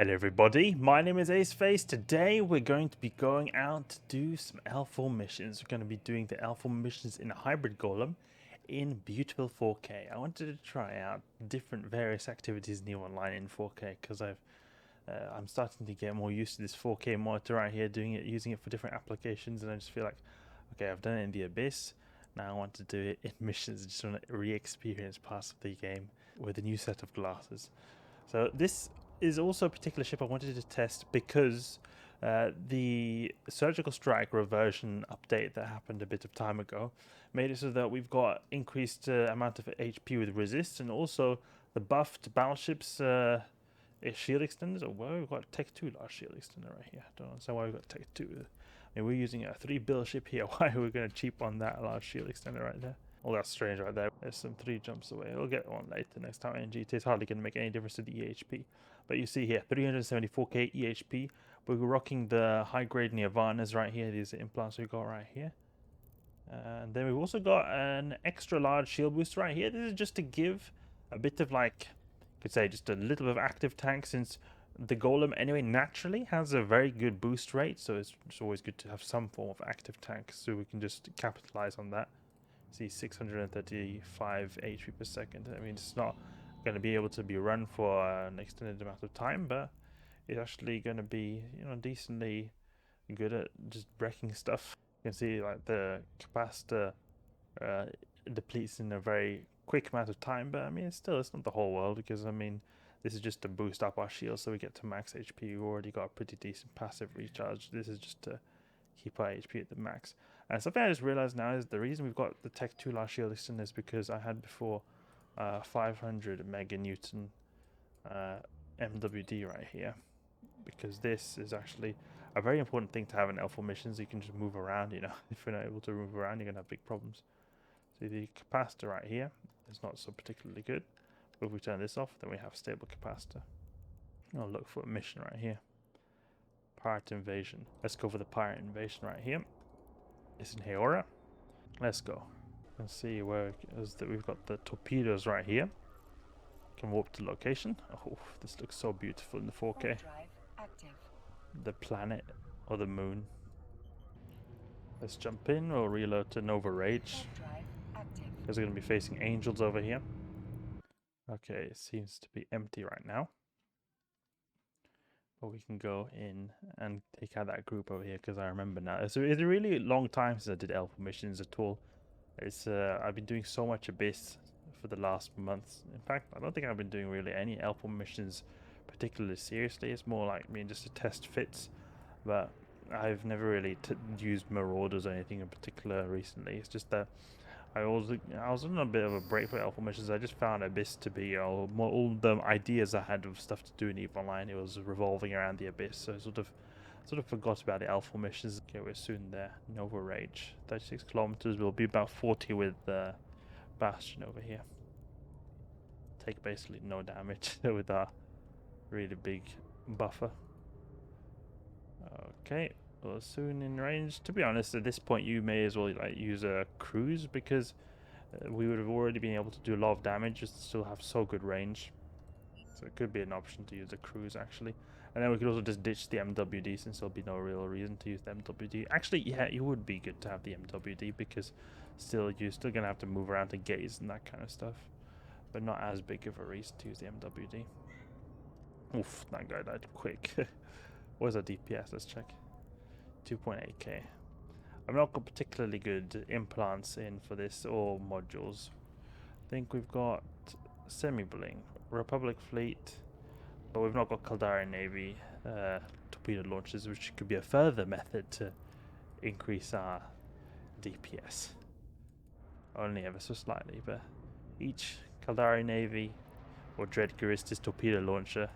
Hello everybody, my name is Aceface. Today we're going to be going out to do some L4 missions. We're going to be doing the L4 missions in a Hybrid Golem in beautiful 4K. I wanted to try out different various activities in the online in 4K because I'm starting to get more used to this 4K monitor right here, using it for different applications, and I just feel like, okay, I've done it in the Abyss, now I want to do it in missions. I just want to re-experience parts of the game with a new set of glasses. So this is also a particular ship I wanted to test because the Surgical Strike reversion update that happened a bit of time ago made it so that we've got increased amount of HP with resist, and also the buffed battleships shield extenders. Oh, well, we've got Tech 2 large shield extender right here. I don't understand why we've got Tech 2. I mean, we're using a 3 bill ship here. Why are we going to cheap on that large shield extender right there? Oh, that's strange right there. There's some 3 jumps away. We'll get one later next time in GT. It's hardly going to make any difference to the EHP. But you see here, 374k EHP. We're rocking the high-grade Nirvanas right here. These are implants we got right here. And then we've also got an extra large shield boost right here. This is just to give a bit of, like, you could say just a little bit of active tank, since the Golem anyway naturally has a very good boost rate. So it's always good to have some form of active tank, so we can just capitalize on that. See, 635 HP per second. I mean, it's not going to be able to be run for an extended amount of time, but it's actually going to be, you know, decently good at just wrecking stuff. You can see like the capacitor depletes in a very quick amount of time, but I mean, it's not the whole world, because I mean, this is just to boost up our shield so we get to max HP. We've already got a pretty decent passive recharge. This is just to keep our HP at the max. And something I just realized now is the reason we've got the Tech 2 large shield extender is because I had before 500 meganewton MWD right here, because this is actually a very important thing to have in L4 missions. You can just move around, you know. If you're not able to move around, you're going to have big problems. See, the capacitor right here is not so particularly good, but if we turn this off, then we have stable capacitor. I'll look for a mission right here. Pirate invasion. Let's go for the pirate invasion right here. It's in Heora. Let's go. Let's see where it is that we've got the torpedoes right here. Can warp to location. Oh, this looks so beautiful in the 4K. The planet or the moon. Let's jump in. We'll reload to Nova Rage, because we're going to be facing angels over here. Okay, it seems to be empty right now. But we can go in and take out that group over here, because I remember now. So it's a really long time since I did L4 missions at all. It's I've been doing so much Abyss for the last months. In fact, I don't think I've been doing really any L4 missions particularly seriously. It's more like me just to test fits. But I've never really used Marauders or anything in particular recently. It's just that I was on a bit of a break for L4 missions. I just found Abyss to be all the ideas I had of stuff to do in EVE Online. It was revolving around the Abyss, so I sort of forgot about the L4 missions. Okay, we're soon there. Nova Rage, 36 kilometers. We'll be about 40 with Bastion over here. Take basically no damage with our really big buffer. Okay. Well, soon in range. To be honest, at this point you may as well like use a cruise, because we would have already been able to do a lot of damage, just still have so good range. So it could be an option to use a cruise actually. And then we could also just ditch the MWD, since there'll be no real reason to use the MWD. Actually, yeah, it would be good to have the MWD, because you're still gonna have to move around to gaze and that kind of stuff, but not as big of a reason to use the MWD. Oof, that guy died quick. What's our DPS? Let's check. 2.8k. I've not got particularly good implants in for this, or modules. I think we've got semi-bling, Republic fleet, but we've not got Caldari Navy torpedo launchers, which could be a further method to increase our DPS. Only ever so slightly, but each Caldari Navy or Dread Guristas torpedo launcher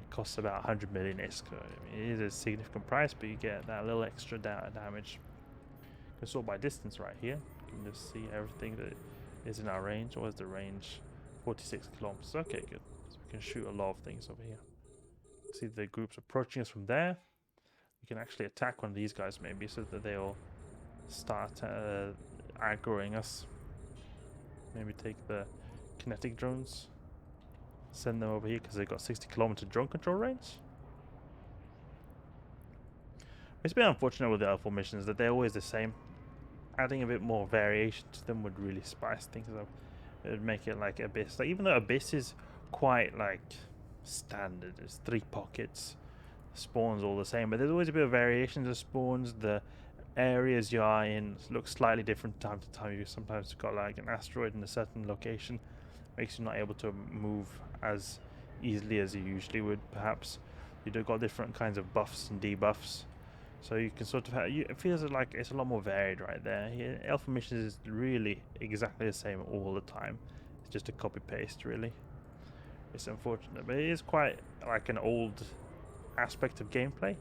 costs about 100 million ISK. I mean, it is a significant price, but you get that little extra damage. You can sort by distance right here. You can just see everything that is in our range. What is the range? 46 kilometers. Okay, good. So we can shoot a lot of things over here. See the groups approaching us from there. We can actually attack one of these guys maybe, so that they'll start aggroing us. Maybe take the kinetic drones. Send them over here because they've got 60-kilometer drone control range. It's been unfortunate with the L4 missions that they're always the same. Adding a bit more variation to them would really spice things up. It would make it like Abyss. Like, even though Abyss is quite like standard, there's 3 pockets, spawns all the same, but there's always a bit of variations of spawns. The areas you are in look slightly different time to time. You sometimes got like an asteroid in a certain location, makes you not able to move as easily as you usually would. Perhaps you've got different kinds of buffs and debuffs, so you can sort of have, it feels like it's a lot more varied right there. Here, Alpha missions is really exactly the same all the time. It's just a copy paste, really. It's unfortunate, but it is quite like an old aspect of gameplay.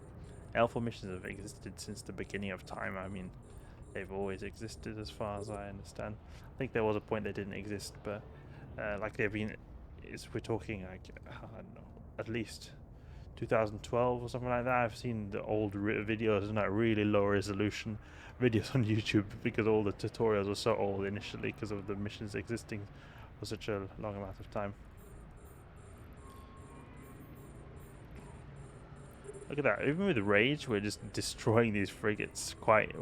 Alpha missions have existed since the beginning of time. I mean, they've always existed as far as I understand. I think there was a point they didn't exist, but like they've been, we're talking like, I don't know, at least 2012 or something like that. I've seen the old videos and like really low resolution videos on YouTube because all the tutorials were so old initially because of the missions existing for such a long amount of time. Look at that, even with Rage we're just destroying these frigates quite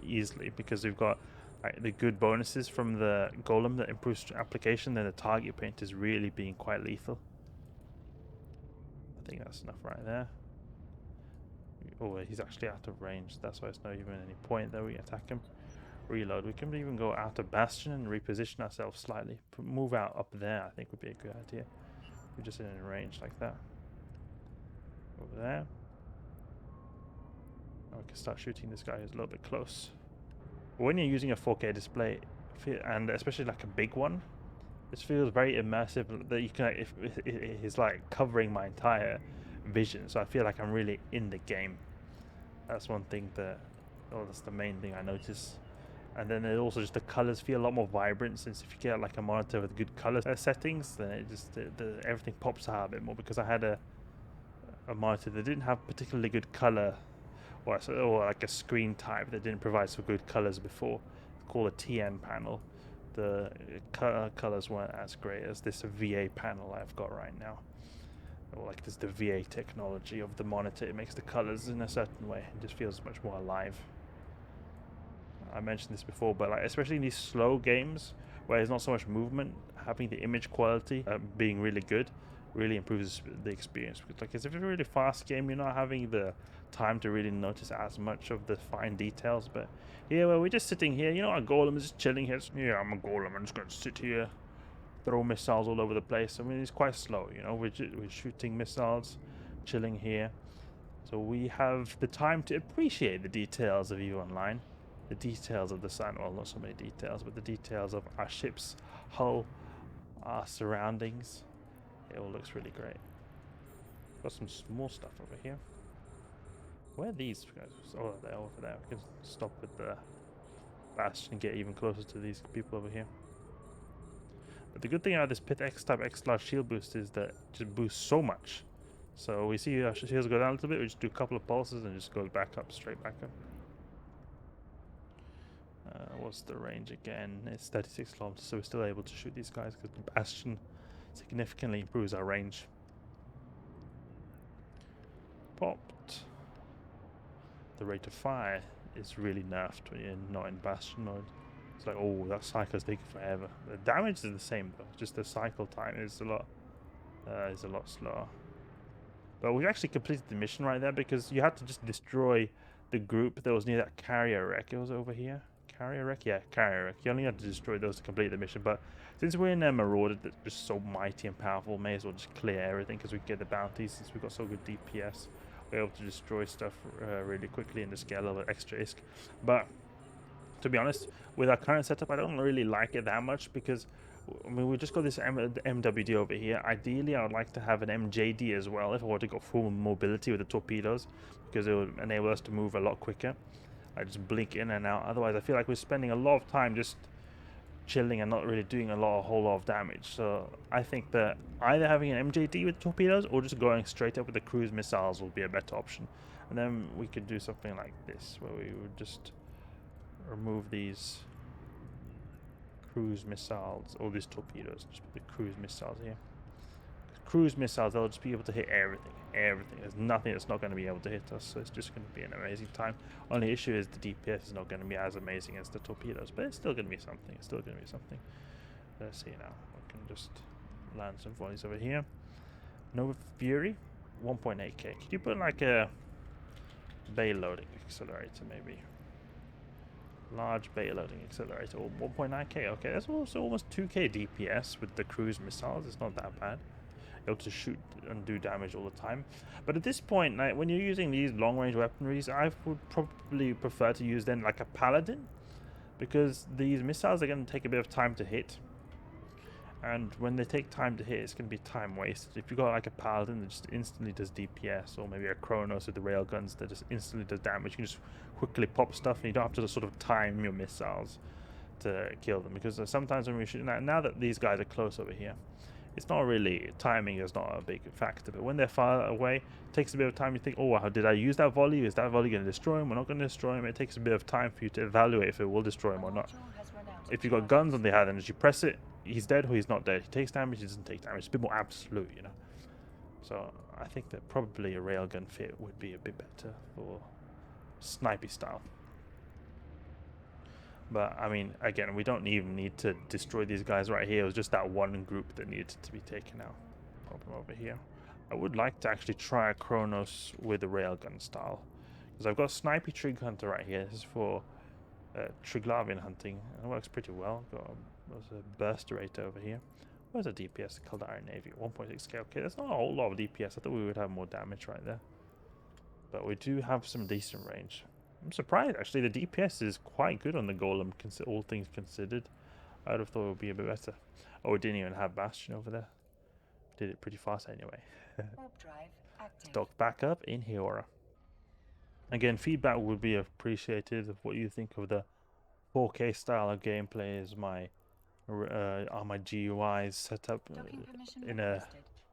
easily because we've got like, the good bonuses from the Golem that improves application, then the target paint is really being quite lethal. I think that's enough right there. Oh, he's actually out of range, that's why it's not even any point that we attack him. Reload, we can even go out of Bastion and reposition ourselves slightly. Move out up there, I think would be a good idea. We're just in range like that. Over there. Now we can start shooting this guy who's a little bit close. When you're using a 4K display, and especially like a big one, this feels very immersive. That you can, it's like covering my entire vision, so I feel like I'm really in the game. That's one thing that, that's the main thing I notice. And then it also just the colors feel a lot more vibrant, since if you get like a monitor with good color settings, then it just everything pops out a bit more. Because I had a monitor that didn't have particularly good color, or like a screen type that didn't provide so good colors before. It's called a TN panel. The colors weren't as great as this VA panel I've got right now. Or like this, the VA technology of the monitor, it makes the colors in a certain way. It just feels much more alive. I mentioned this before, but like especially in these slow games where there's not so much movement, having the image quality being really good really improves the experience. Because like, if it's a really fast game, you're not having the time to really notice as much of the fine details. But here, well, we're just sitting here, you know, our Golem is just chilling here. Yeah, I'm a Golem, I'm just going to sit here, throw missiles all over the place. I mean, it's quite slow, you know, we're shooting missiles, chilling here. So we have the time to appreciate the details of EVE Online. The details of the sun, well, not so many details, but the details of our ship's hull, our surroundings. It all looks really great. Got some small stuff over here. Where are these guys? Oh, they're over there. We can stop with the Bastion and get even closer to these people over here. But the good thing about this Pith X-type X-large shield boost is that it just boosts so much. So we see our shields go down a little bit, we just do a couple of pulses and just go back up, straight back up. What's the range again? It's 36 kilometers, so we're still able to shoot these guys because the Bastion significantly improves our range. Popped. The rate of fire is really nerfed when you're not in Bastion mode. It's like, oh, that cycle's taking forever. The damage is the same though, just the cycle time is a lot slower. But we actually completed the mission right there because you had to just destroy the group that was near that carrier wreck. It was over here. Carrier wreck? Yeah, carrier wreck. You only had to destroy those to complete the mission, but since we're in a Marauder that's just so mighty and powerful, may as well just clear everything because we get the bounties. Since we've got so good DPS, we're able to destroy stuff really quickly and just get a little extra ISK. But to be honest, with our current setup, I don't really like it that much because, I mean, we just got this MWD over here. Ideally, I would like to have an MJD as well if I want to go full mobility with the torpedoes, because it would enable us to move a lot quicker. I just blink in and out. Otherwise, I feel like we're spending a lot of time just chilling and not really doing a whole lot of damage. So I think that either having an MJD with torpedoes or just going straight up with the cruise missiles will be a better option. And then we could do something like this, where we would just remove these cruise missiles, all these torpedoes, just put the cruise missiles here. cruise missiles, they'll just be able to hit everything. Everything. There's nothing that's not going to be able to hit us, so it's just going to be an amazing time. Only issue is the DPS is not going to be as amazing as the torpedoes, but it's still going to be something. It's still going to be something. Let's see now. I can just land some volleys over here. Nova Fury, 1.8k. Could you put like a bay loading accelerator maybe? Large bay loading accelerator, or 1.9k. Okay, that's also almost 2k DPS with the cruise missiles. It's not that bad. Able to shoot and do damage all the time. But at this point, like, when you're using these long range weaponries, I would probably prefer to use then like a paladin, because these missiles are going to take a bit of time to hit. And when they take time to hit, it's going to be time wasted. If you've got like a paladin that just instantly does DPS, or maybe a Kronos with the railguns that just instantly does damage, you can just quickly pop stuff and you don't have to sort of time your missiles to kill them. Because sometimes when we shoot, now that these guys are close over here, it's not really, timing is not a big factor. But when they're far away, it takes a bit of time. You think, oh wow, did I use that volley? Is that volley going to destroy him? We're not going to destroy him. It takes a bit of time for you to evaluate if it will destroy him or not. If you've got guns on the hand and as you press it, he's dead or he's not dead. He takes damage, he doesn't take damage. It's a bit more absolute, you know. So I think that probably a railgun fit would be a bit better for snipey style. But I mean, again, we don't even need to destroy these guys right here. It was just that one group that needed to be taken out. Pop them over here. I would like to actually try a Kronos with a railgun style, because I've got Snipey Trig Hunter right here. This is for Triglavian hunting, and it works pretty well. There's a burst rate over here. Where's a DPS? Called Iron Navy, 1.6k. Okay, that's not a whole lot of DPS. I thought we would have more damage right there, but we do have some decent range. I'm surprised actually. The DPS is quite good on the Golem, all things considered. I would have thought it would be a bit better. Oh, we didn't even have Bastion over there. Did it pretty fast anyway. Dock back up in here. Again, feedback would be appreciated of what you think of the 4K style of gameplay. Is my are my GUIs set up in a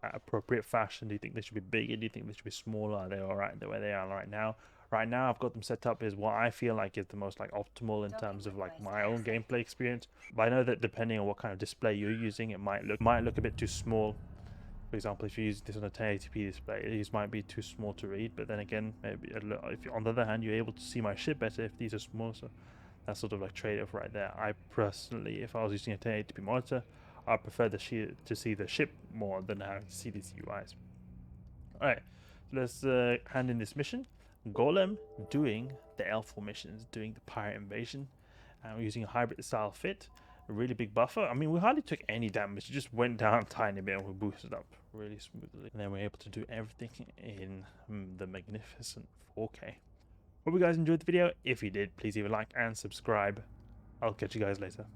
appropriate fashion? Do you think they should be bigger? Do you think they should be smaller? Are they alright the way they are right now? Right now, I've got them set up as what I feel like is the most like optimal in terms of like my own gameplay experience. But I know that depending on what kind of display you're using, it might look a bit too small. For example, if you use this on a 1080p display, these might be too small to read. But then again, maybe if on the other hand, you're able to see my ship better if these are small. So that's sort of like trade-off right there. I personally, if I was using a 1080p monitor, I prefer to see the ship more than having to see these UIs. All right, so let's hand in this mission. Golem doing the L formations, doing the pirate invasion, and we're using a hybrid style fit. A really big buffer. I mean, we hardly took any damage. It just went down a tiny bit and we boosted up really smoothly. And then we're able to do everything in the magnificent 4K. Hope you guys enjoyed the video. If you did, please leave a like and subscribe. I'll catch you guys later.